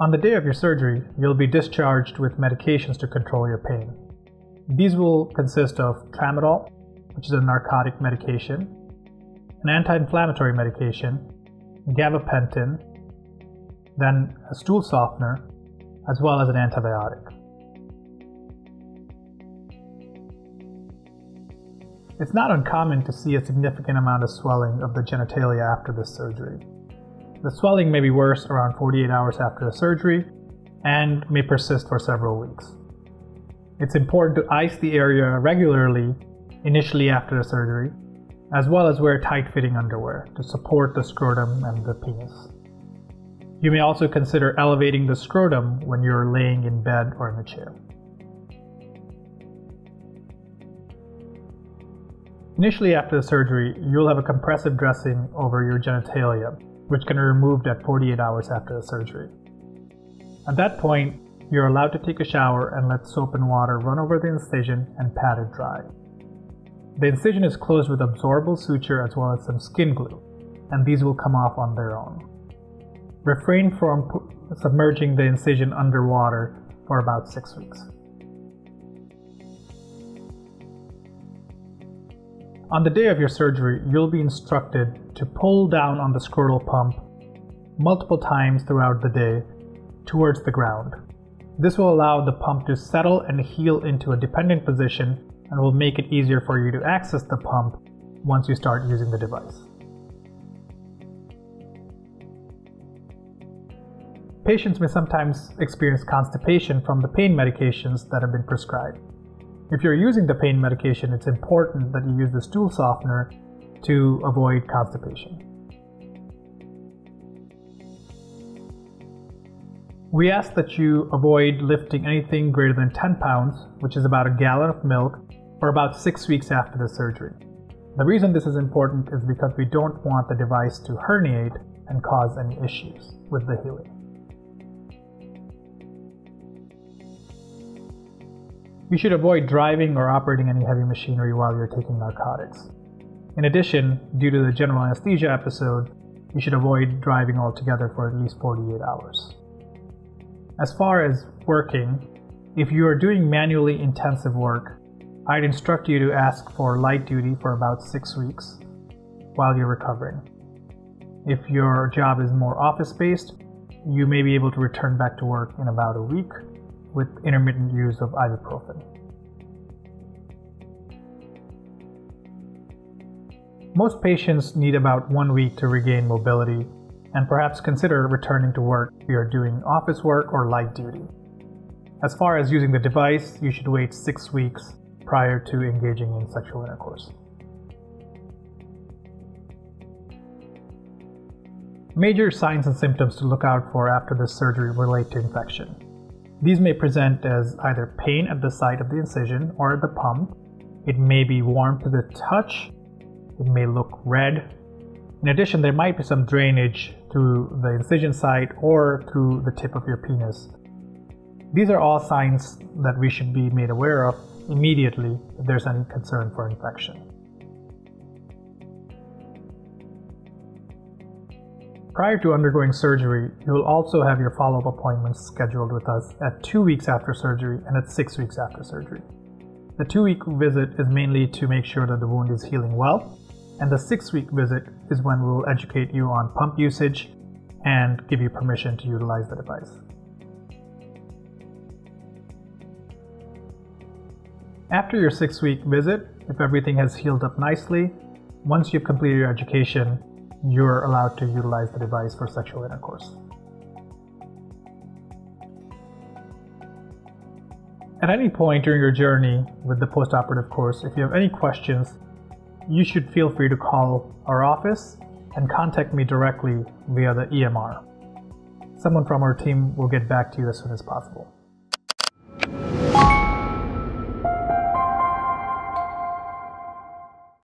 On the day of your surgery, you'll be discharged with medications to control your pain. These will consist of tramadol, which is a narcotic medication, an anti-inflammatory medication, gabapentin, then a stool softener, as well as an antibiotic. It's not uncommon to see a significant amount of swelling of the genitalia after this surgery. The swelling may be worse around 48 hours after the surgery and may persist for several weeks. It's important to ice the area regularly initially after the surgery, as well as wear tight-fitting underwear to support the scrotum and the penis. You may also consider elevating the scrotum when you're laying in bed or in a chair. Initially after the surgery, you'll have a compressive dressing over your genitalia, which can be removed at 48 hours after the surgery. At that point, you're allowed to take a shower and let soap and water run over the incision and pat it dry. The incision is closed with absorbable suture as well as some skin glue, and these will come off on their own. Refrain from submerging the incision underwater for about 6 weeks. On the day of your surgery, you'll be instructed to pull down on the Squirtle Pump multiple times throughout the day towards the ground. This will allow the pump to settle and heal into a dependent position and will make it easier for you to access the pump once you start using the device. Patients may sometimes experience constipation from the pain medications that have been prescribed. If you're using the pain medication, it's important that you use the stool softener to avoid constipation. We ask that you avoid lifting anything greater than 10 pounds, which is about a gallon of milk, for about 6 weeks after the surgery. The reason this is important is because we don't want the device to herniate and cause any issues with the healing. You should avoid driving or operating any heavy machinery while you're taking narcotics. In addition, due to the general anesthesia episode, you should avoid driving altogether for at least 48 hours. As far as working, if you are doing manually intensive work, I'd instruct you to ask for light duty for about 6 weeks while you're recovering. If your job is more office-based, you may be able to return back to work in about a week with intermittent use of ibuprofen. Most patients need about 1 week to regain mobility and perhaps consider returning to work if you are doing office work or light duty. As far as using the device, you should wait 6 weeks prior to engaging in sexual intercourse. Major signs and symptoms to look out for after this surgery relate to infection. These may present as either pain at the site of the incision or at the pump. It may be warm to the touch. It may look red. In addition, there might be some drainage through the incision site or through the tip of your penis. These are all signs that we should be made aware of immediately if there's any concern for infection. Prior to undergoing surgery, you will also have your follow-up appointments scheduled with us at 2 weeks after surgery and at 6 weeks after surgery. The 2-week visit is mainly to make sure that the wound is healing well, and the 6-week visit is when we will educate you on pump usage and give you permission to utilize the device. After your 6-week visit, if everything has healed up nicely, once you've completed your education, you're allowed to utilize the device for sexual intercourse. At any point during your journey with the post-operative course, if you have any questions, you should feel free to call our office and contact me directly via the EMR. Someone from our team will get back to you as soon as possible.